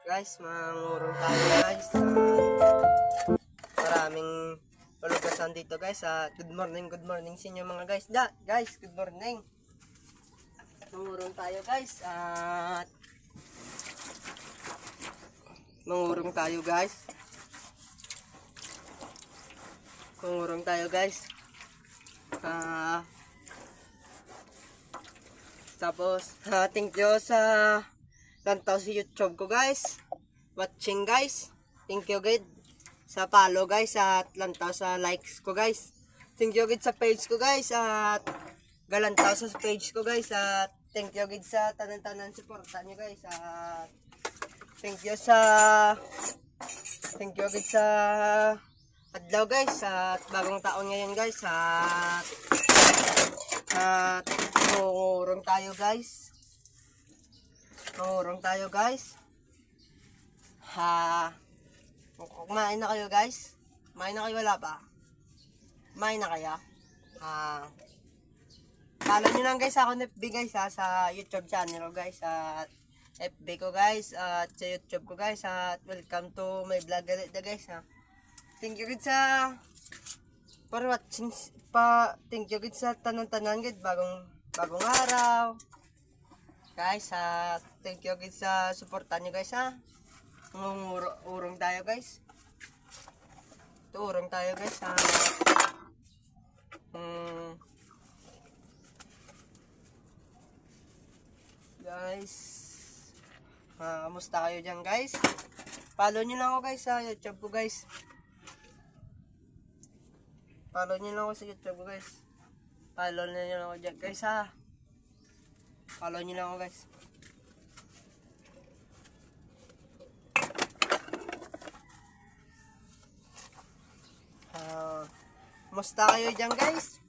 Guys, mangurong tayo guys. Maraming palugasan dito guys. Good morning sa inyo mga guys. Guys, good morning. Mangurong tayo guys. Mangurong tayo guys. Mangurong tayo guys. Tapos, thank you sa lantaw sa YouTube ko guys. Watching guys. Thank you guys sa follow guys at lantaw sa likes ko guys. Thank you guys sa page ko guys at galantaw sa page ko guys at thank you guys sa tanan-tanan suporta nyo guys at thank you guys sa adlaw guys at bagong taon ngayon guys at mangurong tayo guys. Mangurong tayo guys. Kumain na kayo guys. Kumain na kayo, wala pa? Kumain na kaya? Follow nyo lang guys ako FB guys sa YouTube channel ko guys at FB ko guys at sa YouTube ko guys at welcome to my vlog ulit na guys Thank you guys for watching thank you guys sa tanan-tanan guys bagong araw guys thank you guys sa suportan nyo guys urong tayo guys. Urong tayo guys guys kamusta kayo dyan guys? Follow nyo lang ako guys sa YouTube ko guys. Follow nyo lang ako sa YouTube ko guys. Follow nyo lang ako dyan guys Follow nyo lang ako guys. Kamusta kayo dyan guys?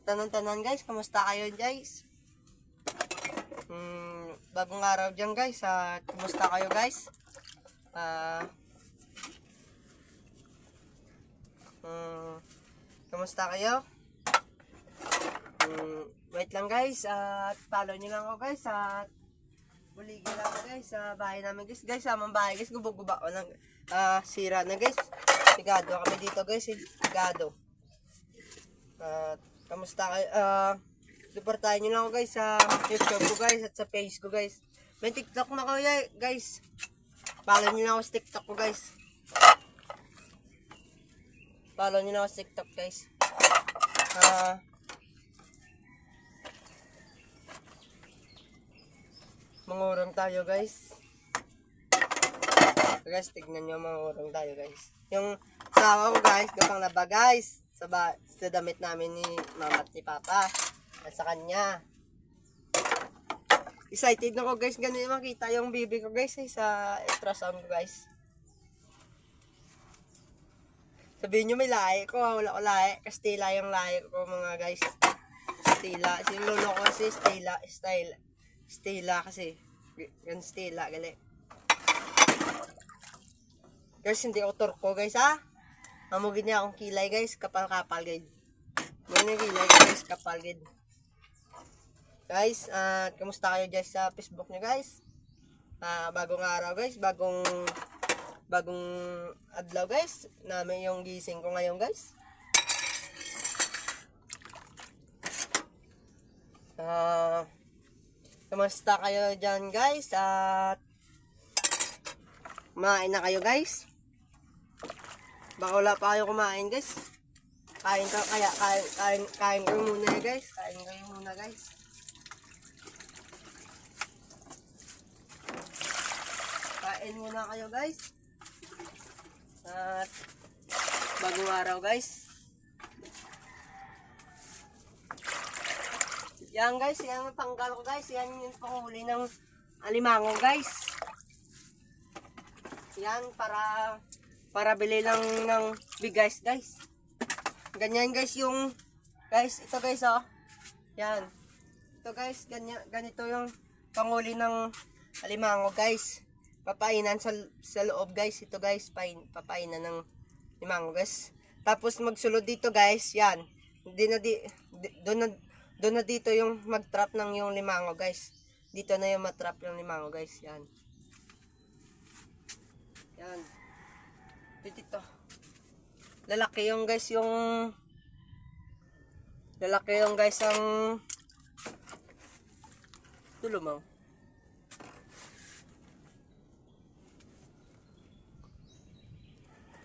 Tanan-tanan guys, kamusta kayo guys? Bagong araw dyan guys kamusta kayo guys? Kamusta kayo? Wait lang guys at follow nyo lang ako guys at buligin lang ako guys sa bahay namin guys. Guys, samang bahay guys, gubog-guba ko ng sira na guys. Sigado kami dito guys sigado. Kamusta kayo? Suportahan nyo lang ako guys sa YouTube ko guys at sa page ko guys. May TikTok na ko guys. Follow nyo lang ako sa TikTok ko guys. Follow nyo lang ako sa TikTok guys. Mangurong tayo guys. Guys, tignan nyo, mangurong tayo guys. Yung sawa ko guys, gapang laba guys. Sa damit namin ni mama at ni papa. At sa kanya. Excited na ko guys, ganun makita yung baby ko guys sa ultrasound ko guys. Sabihin nyo may lahi ko, wala ko lahi. Kastila yung lahi ko mga guys. Stila, si lolo ko kasi Stila kasi. Yan Stila, gali. Guys, hindi ako turko guys Mamugin niya akong kilay guys, kapal-kapal guys. Ganyan kilay guys, kapal guys. Guys, kamusta kayo guys sa Facebook niyo guys? Bagong araw guys, bagong adlaw guys. Namin yung gising ko ngayon guys. Kamusta kayo dyan guys? At kumain na kayo guys? Baka wala pa kayo kumain guys. Kain kayo muna guys. Kain kayo muna guys. Kain muna kayo guys. At bagong araw guys. Yan guys, yan ang panggal ko guys. Yan yung panghuli ng alimango guys. Yan para bili lang ng bigas guys. Ganyan guys yung guys, ito guys Yan. Ito guys, ganito yung panghuli ng alimango guys. Papainan sa loob guys. Ito guys, papainan ng limango guys. Tapos magsulod dito guys, yan. Doon na dito yung mag-trap ng yung limango guys. Dito na yung matrap yung limango guys, yan. Yan. Dito. Lalaki yung guys yung ang tulumaw.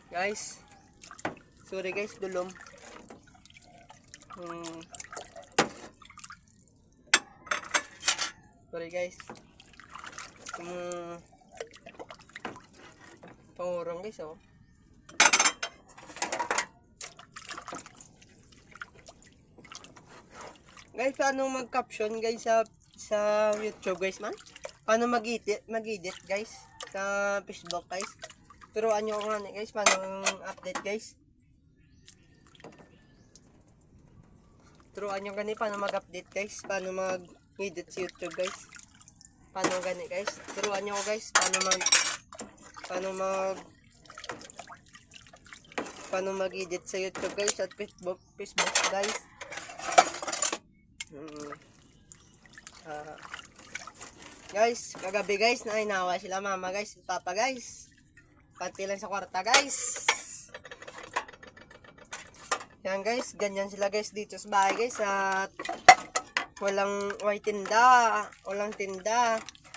Guys. Sorry guys, dulom. Sorry guys. Pangurong guys oh. Guys, paano mag-caption guys sa YouTube guys man? Paano mag-edit guys sa Facebook guys? Turuan nyo ako nga guys, paano update guys? Turuan nyo gani paano mag-update guys, paano mag-edit sa YouTube guys. Paano gani guys? Turuan nyo ako guys, paano mag-edit sa YouTube guys at Facebook guys. Guys, kagabi guys, nainawa sila mama guys, papa guys. Pati lang sa kwarta guys. Yan guys, ganyan sila guys dito sa bahay guys at walang tinda.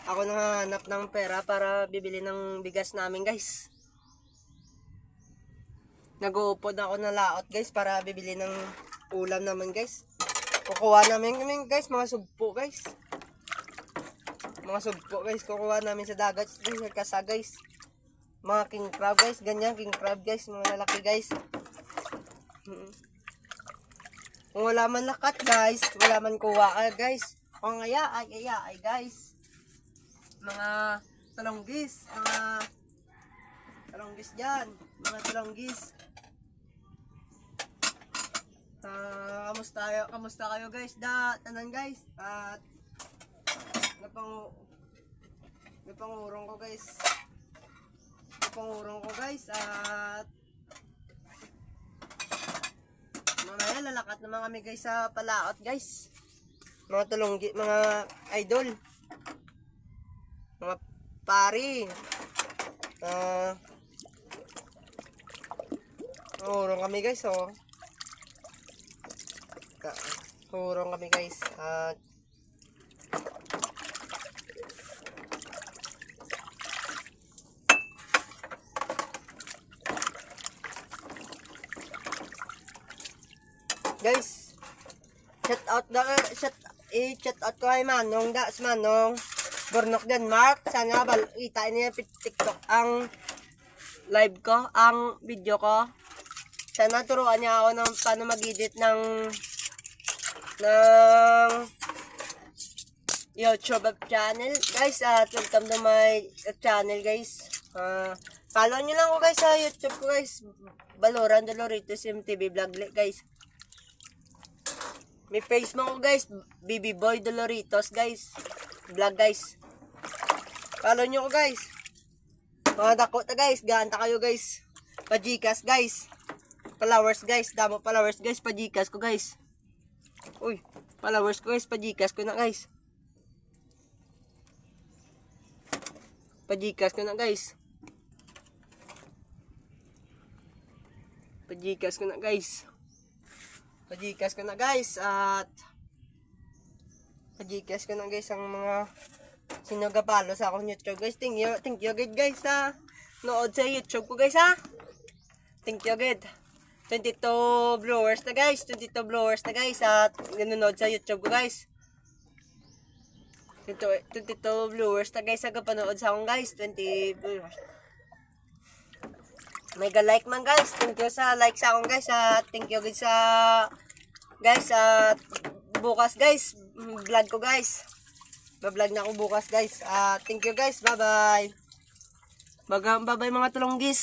Ako nanghanap ng pera para bibili ng bigas namin guys. Nag-uupod ako na laot guys para bibili ng ulam naman guys. Kukuha namin guys, mga sugpo guys. Kukuha namin sa dagat guys, sa kasa guys. Mga king crab guys, ganyan, king crab guys, mga lalaki guys. Kung wala man lakat guys, wala man kuha guys. Kung ay guys. Mga talonggis dyan, mga talonggis. Kamusta kayo guys? Tanan guys. At napangurong ko guys. At mamaya lalakat naman kami guys sa palaot guys. Mga tulonggi, mga idol. Mga pari. Urong kami guys oh. Urong kami guys at guys, chat out ko kay Manong Bornok Denmark. Sana itain niya TikTok ang live ko, ang video ko. Sana turuan niya ako ng paano mag-edit ng YouTube channel guys. At welcome to my channel guys. Follow nyo lang ako guys sa YouTube ko guys, Baloran Doloritos MTV Vlog guys. May Facebook ko guys, BB Boy Doloritos guys, vlog guys. Follow nyo ko guys. Mga dako ta guys, ganta kayo guys. Pajikas guys. Followers guys, damo followers guys, pajikas ko guys. Uy, followers ko guys, pajikas ko na guys. Pajikas ko na guys. Pajikas ko na guys. At pajikas ko na guys ang mga sinagapalo sa akong YouTube guys. Thank you good guys sa nood sa YouTube ko guys ha. Thank you good. 22 viewers na guys. At nanonood sa YouTube ko guys. 22 viewers na guys. Nagpanood sa akong guys. 20 viewers. Mega like man guys. Thank you sa like sa akong guys. At thank you good sa guys. At bukas guys, vlog ko guys. Ba-vlog na ako bukas guys. Thank you guys. Bye bye. Bye bye mga tulonggis.